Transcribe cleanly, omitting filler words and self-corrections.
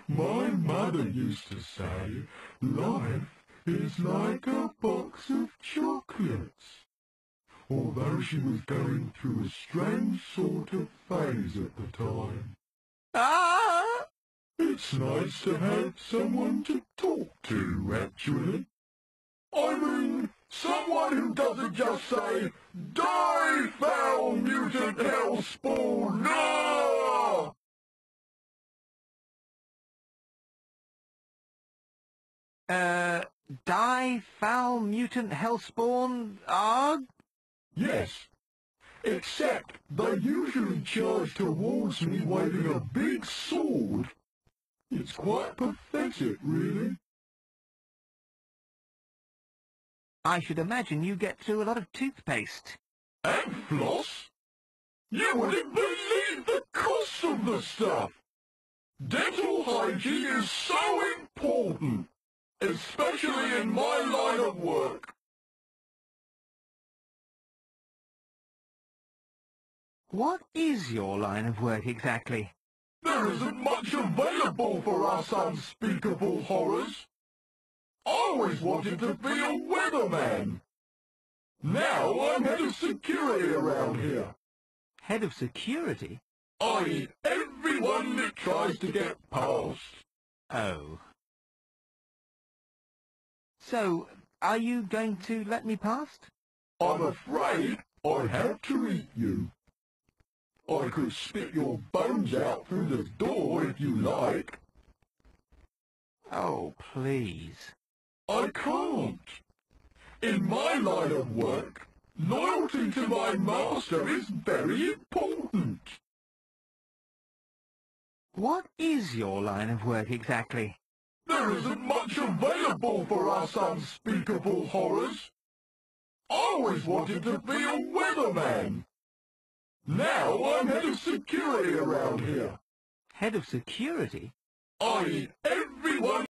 My mother used to say, life is like a box of chocolates. Although she was going through a strange sort of phase at the time. Ah! It's nice to have someone to talk to, actually. I mean, someone who doesn't just say, "Die, foul mutant hellspawn, no!" Die, foul mutant hellspawn, arg? Yes, except they usually charge towards me waving a big sword. It's quite pathetic, really. I should imagine you get through a lot of toothpaste. And floss? You wouldn't believe the cost of the stuff! Dental hygiene is so important, especially in my line of work. What is your line of work exactly? There isn't much available for us unspeakable horrors. I always wanted to be a weatherman. Now I'm head of security around here. Head of security? I eat everyone that tries to get past. Oh. So, are you going to let me past? I'm afraid I have to eat you. I could spit your bones out through the door if you like. Oh, please. I can't. In my line of work, loyalty to my master is very important. What is your line of work exactly? There isn't much available for us unspeakable horrors. I always wanted to be a weatherman. Now I'm head of security around here. Head of security? I eat everyone